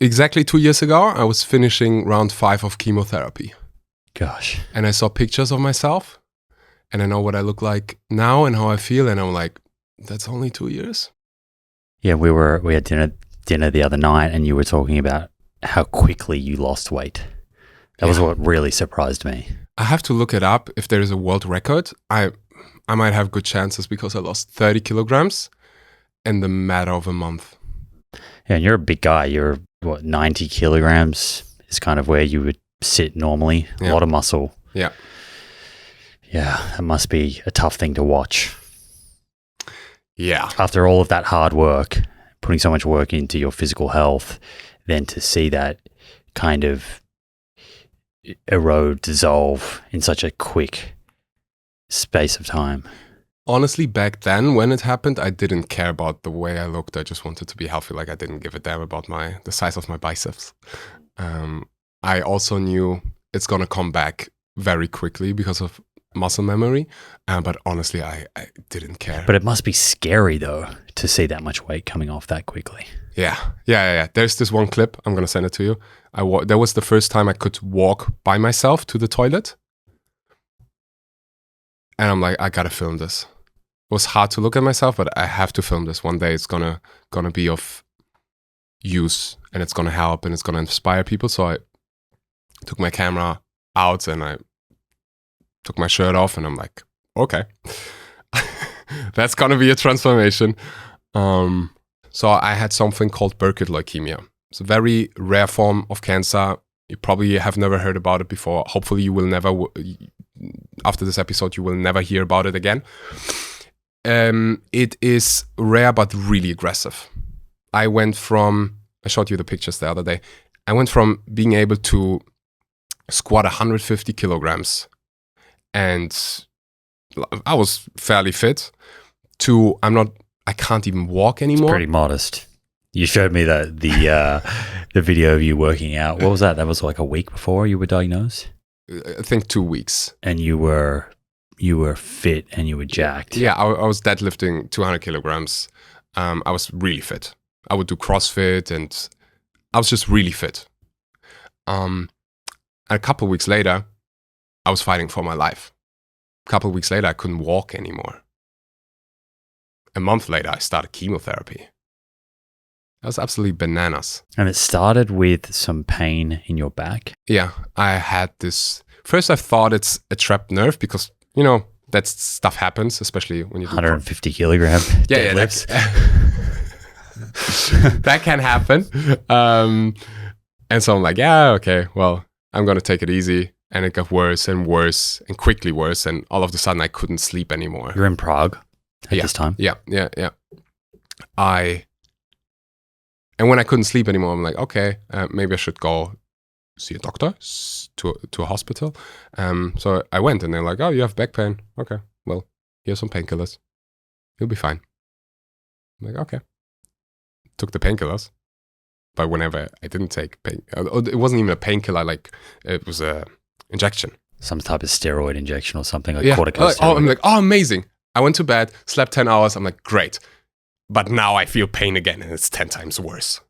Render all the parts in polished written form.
exactly 2 years ago, I was finishing round 5 of chemotherapy. Gosh. And I saw pictures of myself, and I know what I look like now and how I feel, and I'm like, that's only 2 years? Yeah, we had dinner the other night, and you were talking about how quickly you lost weight. That was what really surprised me. I have to look it up if there is a world record. I might have good chances because I lost 30 kilograms in the matter of a month. Yeah, and you're a big guy. You're, 90 kilograms is kind of where you would sit normally. A lot of muscle. Yeah. Yeah, that must be a tough thing to watch. Yeah. After all of that hard work, putting so much work into your physical health, then to see that kind of erode, dissolve in such a quick space of time. Honestly, back then when it happened, I didn't care about the way I looked. I just wanted to be healthy. Like I didn't give a damn about the size of my biceps. I also knew it's gonna come back very quickly because of muscle memory. But honestly, I didn't care. But it must be scary though to see that much weight coming off that quickly. Yeah. There's this one clip. I'm gonna send it to you. That was the first time I could walk by myself to the toilet. And I'm like, I gotta film this. It was hard to look at myself, but I have to film this. One day it's gonna be of use, and it's gonna help, and it's gonna inspire people. So I took my camera out and I took my shirt off, and I'm like, okay, that's gonna be a transformation. So I had something called Burkitt leukemia. It's a very rare form of cancer. You probably have never heard about it before. Hopefully you will never, after this episode, you will never hear about it again. It is rare but really aggressive. I showed you the pictures the other day. I went from being able to squat 150 kilograms and I was fairly fit to I can't even walk anymore. It's pretty modest. You showed me the video of you working out. What was that? That was like a week before you were diagnosed? I think 2 weeks. And you were fit and you were jacked. Yeah, I was deadlifting 200 kilograms. I was really fit. I would do CrossFit and I was just really fit. And a couple of weeks later, I was fighting for my life. A couple of weeks later, I couldn't walk anymore. A month later, I started chemotherapy. That was absolutely bananas. And it started with some pain in your back? Yeah, I had this. First, I thought it's a trapped nerve because, that stuff happens, especially when you do 150 kilogram deadlifts. That can happen. And so I'm like, yeah, okay, well, I'm going to take it easy. And it got worse and worse and quickly worse. And all of a sudden, I couldn't sleep anymore. You're in Prague at this time? Yeah. And when I couldn't sleep anymore, I'm like, okay, maybe I should go see a doctor, to a hospital. So I went and they're like, oh, you have back pain. Okay, well, here's some painkillers. You'll be fine. I'm like, okay. Took the painkillers. But whenever I didn't take pain, it wasn't even a painkiller, like it was a injection. Some type of steroid injection or something, like corticosteroid. I'm like, oh, amazing. I went to bed, slept 10 hours. I'm like, great. But now I feel pain again and it's 10 times worse.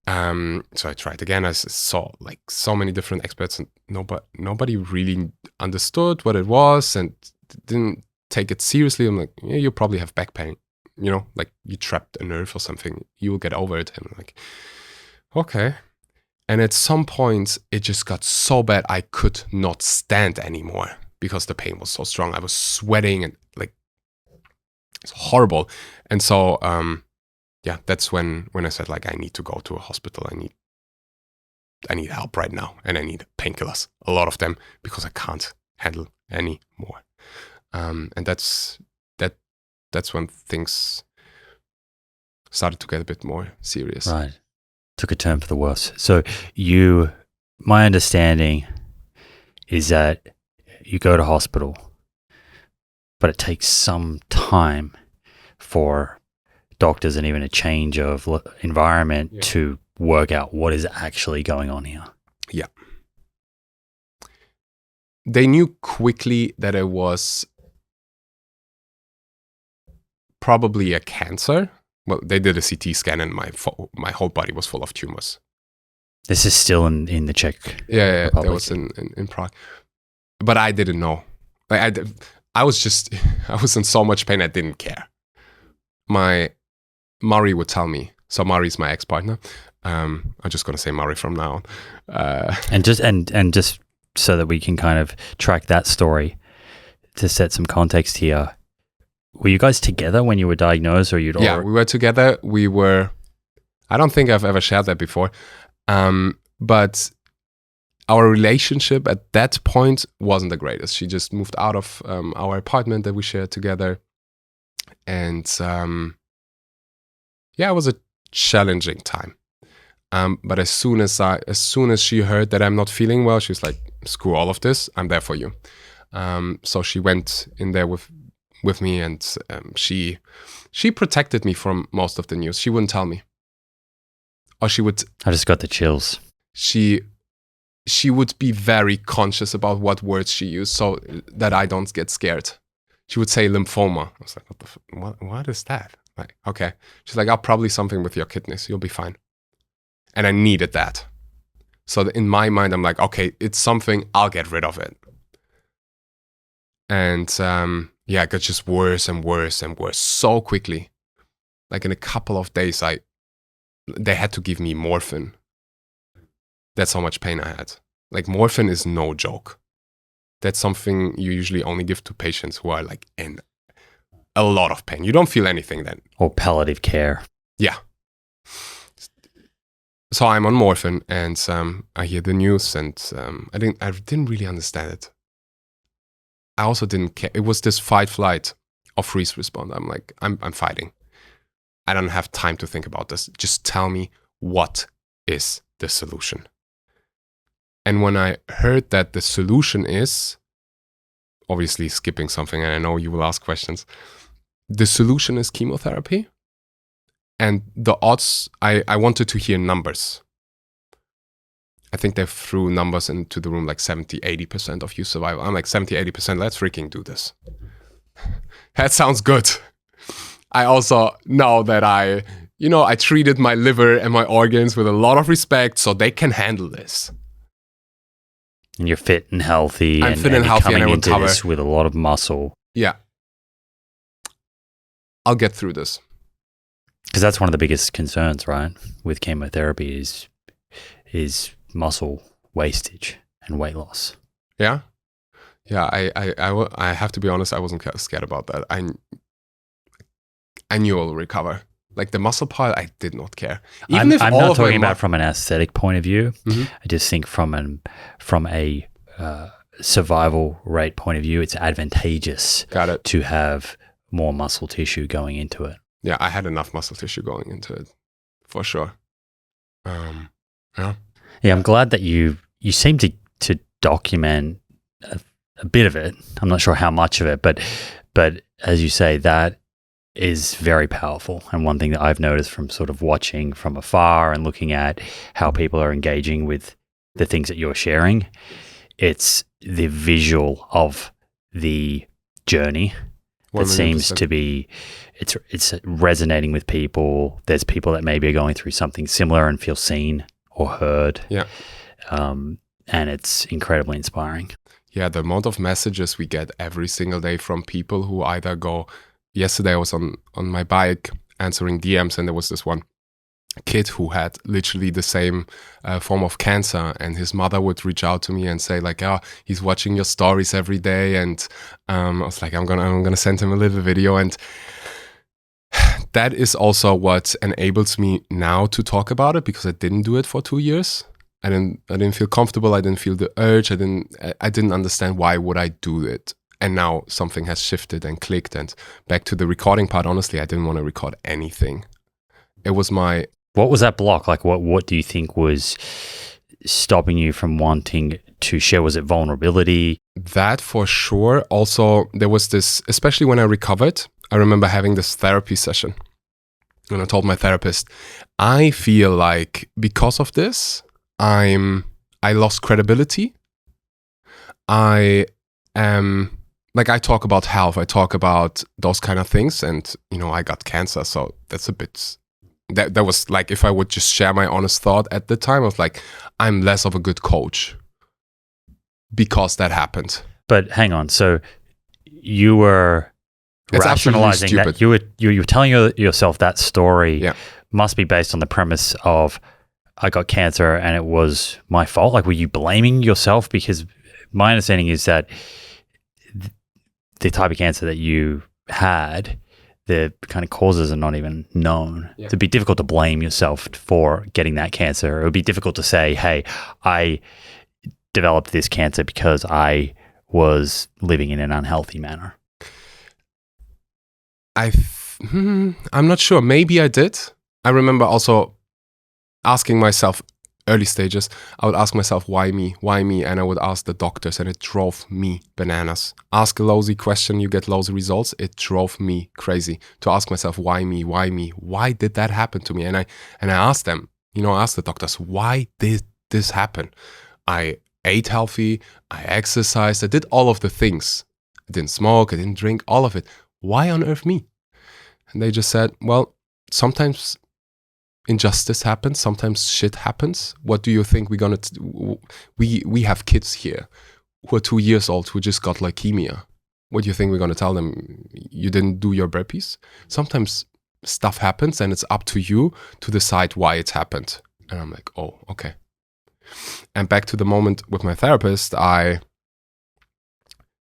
So I tried again. I saw like so many different experts and nobody really understood what it was and didn't take it seriously. I'm like, yeah, you probably have back pain. Like you trapped a nerve or something. You will get over it. And I'm like, okay. And at some point, it just got so bad I could not stand anymore because the pain was so strong. I was sweating and like, it's horrible. And so, that's when I said like, I need to go to a hospital. I need help right now. And I need painkillers, a lot of them, because I can't handle any more. And that's when things started to get a bit more serious. Right. Took a turn for the worse. So my understanding is that you go to hospital, but it takes some time for doctors and even a change of environment to work out what is actually going on here. Yeah. They knew quickly that it was probably a cancer. Well, they did a CT scan and my whole body was full of tumors. This is still in the Czech Yeah, Republic. that was in Prague. But I didn't know. Like I was in so much pain I didn't care. Mari would tell me. So Mari's my ex-partner. I'm just gonna say Mari from now on. And just so that we can kind of track that story, to set some context here. Were you guys together when you were diagnosed, or you'd? Yeah, we were together. I don't think I've ever shared that before. But our relationship at that point wasn't the greatest. She just moved out of our apartment that we shared together. And it was a challenging time. But as soon as she heard that I'm not feeling well, she was like, screw all of this, I'm there for you. So she went in there with me, and she protected me from most of the news. She wouldn't tell me. Or she would... I just got the chills. She would be very conscious about what words she used so that I don't get scared. She would say lymphoma. I was like, what is that? Like, okay. She's like, probably something with your kidneys. You'll be fine. And I needed that. So in my mind, I'm like, okay, it's something, I'll get rid of it. And it got just worse and worse and worse so quickly. Like in a couple of days, they had to give me morphine. That's how much pain I had. Like morphine is no joke. That's something you usually only give to patients who are like in a lot of pain. You don't feel anything then. Or palliative care. Yeah. So I'm on morphine, and I hear the news, and I didn't really understand it. I also didn't care. It was this fight, flight, or freeze response. I'm like, I'm fighting. I don't have time to think about this. Just tell me, what is the solution? And when I heard that the solution is, obviously skipping something, and I know you will ask questions, the solution is chemotherapy. And the odds, I wanted to hear numbers. I think they threw numbers into the room like 70, 80% of you survival. I'm like, 70, 80%, let's freaking do this. That sounds good. I also know that I treated my liver and my organs with a lot of respect so they can handle this. And you're fit and healthy. I'm fit and healthy, and I into recover. this with a lot of muscle. Yeah. I'll get through this. Because that's one of the biggest concerns, right, with chemotherapy is muscle wastage and weight loss. Yeah. Yeah, I have to be honest, I wasn't scared about that. I knew I'll recover. Like the muscle part, I did not care. I'm not talking about from an aesthetic point of view. Mm-hmm. I just think from a survival rate point of view, it's advantageous to have more muscle tissue going into it. Yeah, I had enough muscle tissue going into it, for sure. Yeah, I'm glad that you seem to document a bit of it. I'm not sure how much of it, but as you say, that is very powerful. And one thing that I've noticed from sort of watching from afar and looking at how people are engaging with the things that you're sharing, it's the visual of the journey that 100%. Seems to be, it's resonating with people. There's people that maybe are going through something similar and feel seen or heard. Yeah. And it's incredibly inspiring. Yeah, the amount of messages we get every single day from people who either go, yesterday I was on my bike answering DMs, and there was this one kid who had literally the same form of cancer, and his mother would reach out to me and say like, he's watching your stories every day, and I was like, I'm gonna send him a little video. And that is also what enables me now to talk about it, because I didn't do it for 2 years. I didn't feel comfortable. I didn't feel the urge. I didn't understand why would I do it. And now something has shifted and clicked. And back to the recording part, honestly, I didn't want to record anything. It was my... What was that block? Like, what do you think was stopping you from wanting to share? Was it vulnerability? That for sure. Also, there was this, especially when I recovered, I remember having this therapy session. And I told my therapist, I feel like because of this, I lost credibility. I am like I talk about health, I talk about those kind of things, and I got cancer, so that's a bit. That was like, if I would just share my honest thought at the time, I was like, I'm less of a good coach because that happened. But hang on, so you were It's rationalizing that you were telling yourself that story must be based on the premise of I got cancer and it was my fault. Like, were you blaming yourself? Because my understanding is that the type of cancer that you had, the kind of causes are not even known. Yeah. It'd be difficult to blame yourself for getting that cancer. It would be difficult to say, hey, I developed this cancer because I was living in an unhealthy manner. I'm not sure. Maybe I did. I remember also asking myself, early stages, I would ask myself, why me? Why me? And I would ask the doctors, and it drove me bananas. Ask a lousy question, you get lousy results. It drove me crazy to ask myself, why me? Why me? Why did that happen to me? And I asked them, I asked the doctors, why did this happen? I ate healthy, I exercised, I did all of the things. I didn't smoke, I didn't drink, all of it. Why on earth me? And they just said, well, sometimes injustice happens, sometimes shit happens. What do you think we're gonna we have kids here who are 2 years old who just got leukemia. What do you think we're gonna tell them? You didn't do your burpees? Sometimes stuff happens and it's up to you to decide why it happened. And I'm like, oh, okay. And back to the moment with my therapist,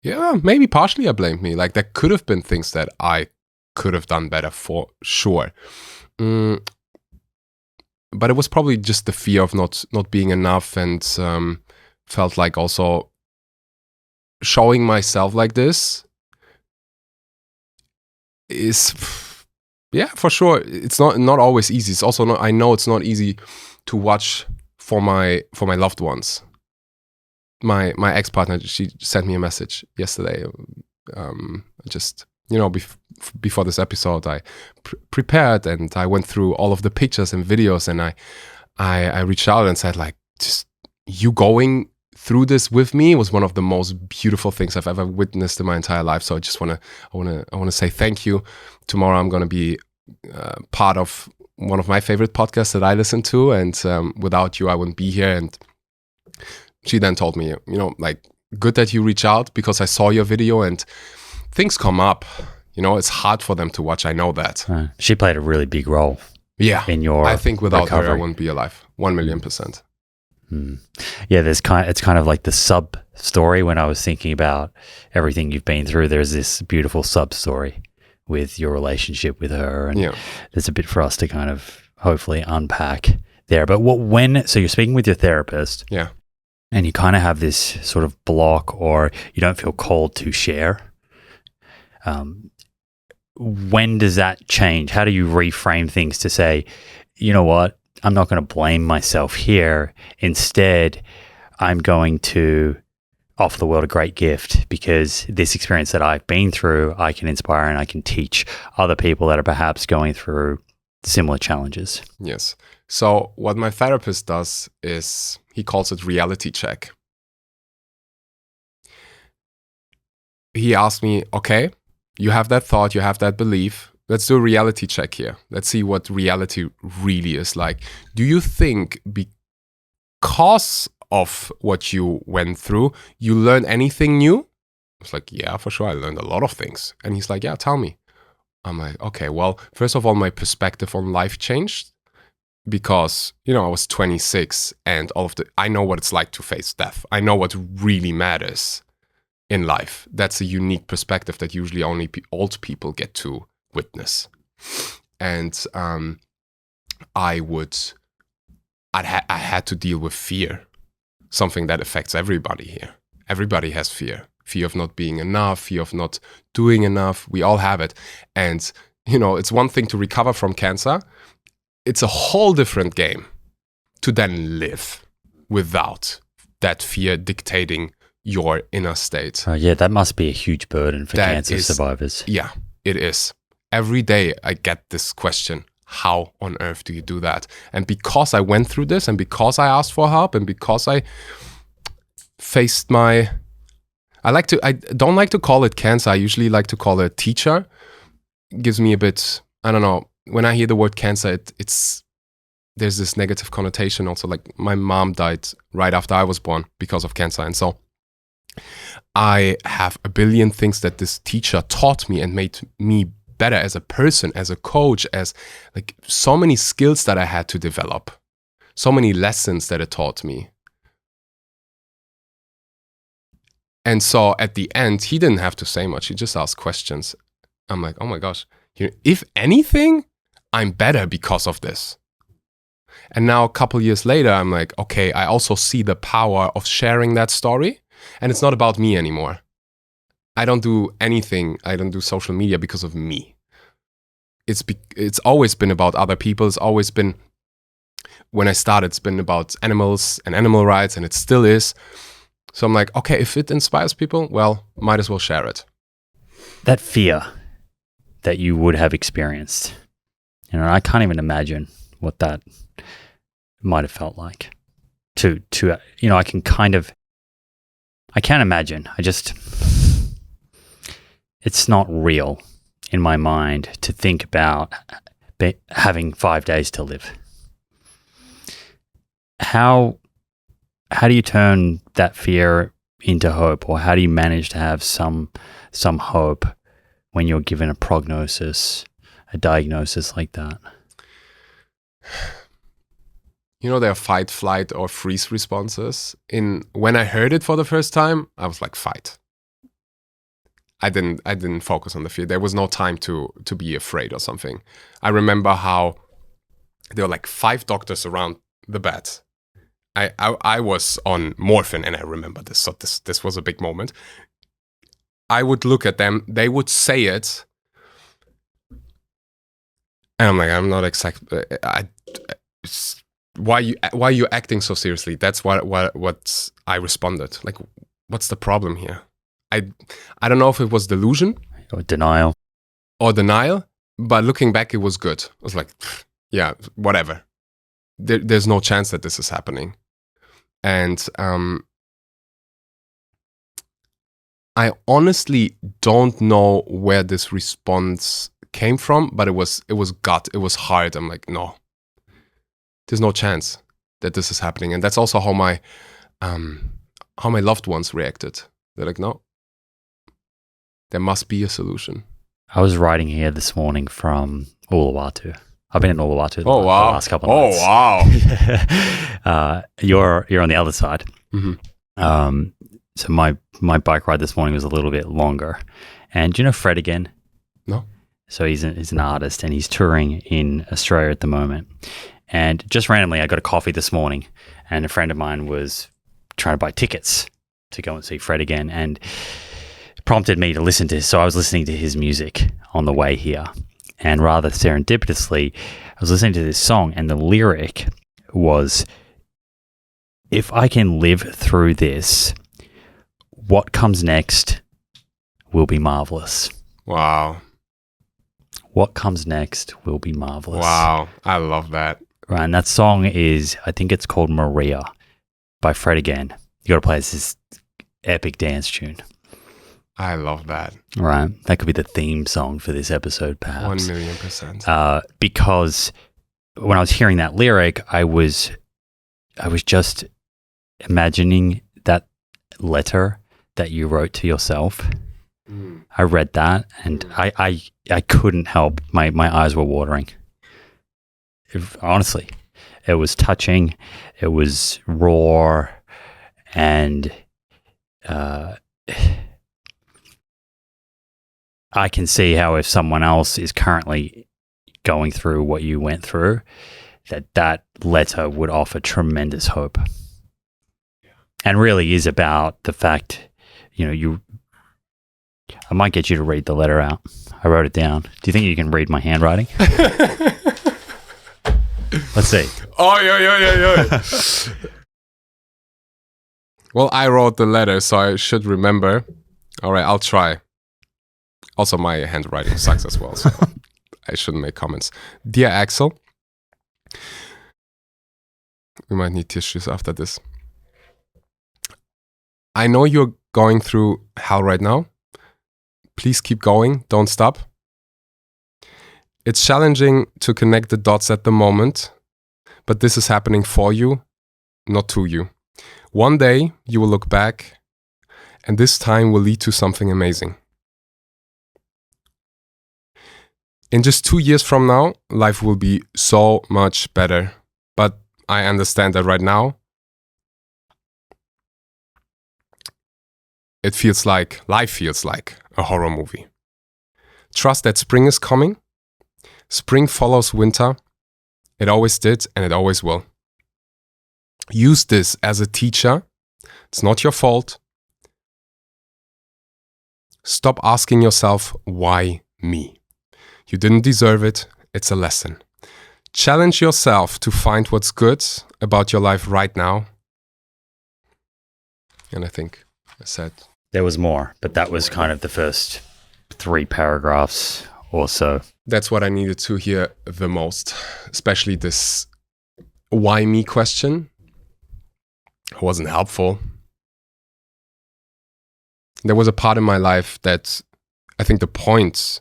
maybe partially I blamed me. Like, there could have been things that I could have done better, for sure. But it was probably just the fear of not being enough, and felt like also showing myself like this is, for sure. It's not always easy. It's also not. I know it's not easy to watch for my loved ones. My ex-partner, she sent me a message yesterday. Just before this episode, I prepared and I went through all of the pictures and videos, and I reached out and said, like, just you going through this with me was one of the most beautiful things I've ever witnessed in my entire life. So I just want to say thank you. Tomorrow I'm going to be part of one of my favorite podcasts that I listen to, and without you I wouldn't be here. And she then told me, like, good that you reach out, because I saw your video and things come up. It's hard for them to watch. I know that. She played a really big role. Yeah, in your I think without recovery. her, I wouldn't be alive. 1,000,000%. Yeah, it's kind of like the sub story. When I was thinking about everything you've been through, there's this beautiful sub story with your relationship with her, and there's a bit for us to kind of hopefully unpack there. But so you're speaking with your therapist, and you kind of have this sort of block, or you don't feel called to share. When does that change? How do you reframe things to say, you know what, I'm not going to blame myself here. Instead, I'm going to offer the world a great gift, because this experience that I've been through, I can inspire and I can teach other people that are perhaps going through similar challenges. Yes. So what my therapist does is, he calls it reality check. He asked me, okay, you have that thought, you have that belief. Let's do a reality check here. Let's see what reality really is like. Do you think because of what you went through, you learned anything new? I was like, yeah, for sure. I learned a lot of things. And he's like, yeah, tell me. I'm like, okay, well, first of all, my perspective on life changed, because, I was 26 and I know what it's like to face death. I know what really matters in life. That's a unique perspective that usually only old people get to witness. And I had to deal with fear, something that affects everybody here. Everybody has fear of not being enough, fear of not doing enough. We all have it. And it's one thing to recover from cancer. It's a whole different game to then live without that fear dictating your inner state. That must be a huge burden for cancer survivors. Yeah, it is. Every day I get this question, how on earth do you do that? And because I went through this, and because I asked for help, and because I faced my I don't like to call it cancer. I usually like to call it teacher. It gives me a bit, I don't know. When I hear the word cancer, there's this negative connotation also. Like my mom died right after I was born because of cancer. And so I have a billion things that this teacher taught me and made me better as a person, as a coach, as like so many skills that I had to develop, so many lessons that it taught me. And so at the end, he didn't have to say much. He just asked questions. I'm like, oh my gosh, if anything, I'm better because of this. And now a couple years later, I'm like, okay, I also see the power of sharing that story. And it's not about me anymore. I don't do anything. I don't do social media because of me. It's always been about other people. It's always been, when I started, it's been about animals and animal rights, and it still is. So I'm like, okay, if it inspires people, well, might as well share it. That fear that you would have experienced, I can't even imagine what that might have felt like. I can't imagine. It's not real in my mind to think about having 5 days to live. How do you turn that fear into hope, or how do you manage to have some hope when you're given a prognosis, a diagnosis like that? There are fight, flight, or freeze responses. When I heard it for the first time, I was like, fight. I didn't focus on the fear. There was no time to be afraid or something. I remember how there were like 5 doctors around the bed. I was on morphine, and I remember this. So this was a big moment. I would look at them. They would say it, and I'm like, I'm not exactly. Why are you acting so seriously? That's what I responded. Like, what's the problem here? I don't know if it was delusion or denial, but looking back, it was good. I was like, yeah, whatever. There's no chance that this is happening. And I honestly don't know where this response came from, but it was gut. It was hard. I'm like, no, there's no chance that this is happening. And that's also how my loved ones reacted. They're like, no, there must be a solution. I was riding here this morning from Uluwatu. I've been in Uluwatu the last couple of nights. Oh, wow. You're on the other side. Mm-hmm. So my bike ride this morning was a little bit longer. And do you know Fred again? No. So he's an artist, and he's touring in Australia at the moment. And just randomly, I got a coffee this morning, and a friend of mine was trying to buy tickets to go and see Fred again, and prompted me to listen to. So I was listening to his music on the way here, and rather serendipitously, I was listening to this song, and the lyric was, "If I can live through this, what comes next will be marvelous." Wow. What comes next will be marvelous. Wow. I love that. Right, and that song is, I think it's called Maria by Fred again. You got to play this epic dance tune. I love that. Right, that could be the theme song for this episode, perhaps. 1,000,000%. Because when I was hearing that lyric, I was just imagining that letter that you wrote to yourself. I read that, and I couldn't help. My eyes were watering. Honestly, it was touching. It was raw, and I can see how if someone else is currently going through what you went through, that letter would offer tremendous hope. And really is about the fact, I might get you to read the letter out. I wrote it down. Do you think you can read my handwriting? Let's see. Oh, yeah. Well, I wrote the letter, so I should remember. All right, I'll try. Also, my handwriting sucks as well, so I shouldn't make comments. Dear Axel, we might need tissues after this. I know you're going through hell right now. Please keep going. Don't stop. It's challenging to connect the dots at the moment, but this is happening for you, not to you. One day you will look back, and this time will lead to something amazing. In just 2 years from now, life will be so much better. But I understand that right now, life feels like a horror movie. Trust that spring is coming. Spring follows winter. It always did, and it always will. Use this as a teacher. It's not your fault. Stop asking yourself, why me? You didn't deserve it. It's a lesson. Challenge yourself to find what's good about your life right now. And I think I said... There was more, but that was kind of the first 3 paragraphs or so. That's what I needed to hear the most, especially this why me question. It wasn't helpful. There was a part in my life that I think the point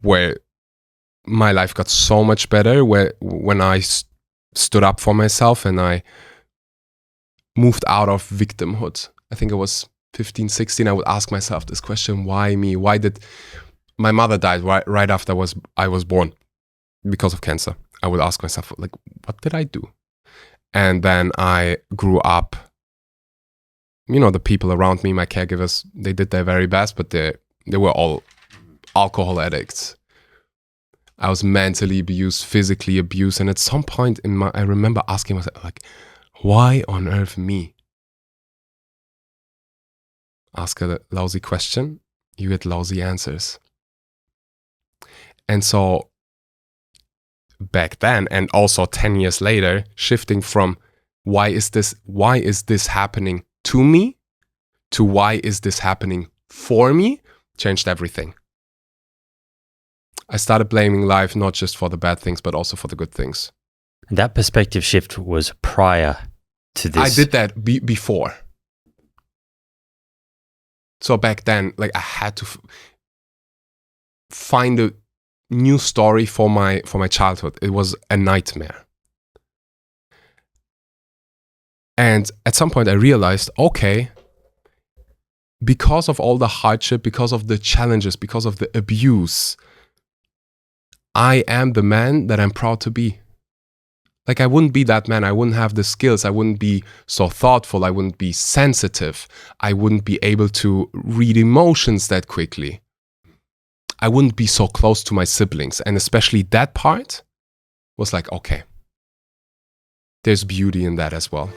where my life got so much better, when I stood up for myself and I moved out of victimhood. I think it was 15, 16. I would ask myself this question, why me? Why did my mother died right after I was born because of cancer? I would ask myself, like, what did I do? And then I grew up. You know, the people around me, my caregivers, they did their very best, but they were all alcohol addicts. I was mentally abused, physically abused. And at some point I remember asking myself, like, why on earth me? Ask a lousy question, you get lousy answers. And so back then, and also 10 years later, shifting from why is this happening to me to why is this happening for me, changed everything. I started blaming life not just for the bad things, but also for the good things. That perspective shift was prior to this. I did that before. So back then, like, I had to find a new story for my childhood. It was a nightmare. And at some point I realized, okay, because of all the hardship, because of the challenges, because of the abuse, I am the man that I'm proud to be. Like, I wouldn't be that man. I wouldn't have the skills. I wouldn't be so thoughtful. I wouldn't be sensitive. I wouldn't be able to read emotions that quickly. I wouldn't be so close to my siblings. And especially that part was like, okay, there's beauty in that as well.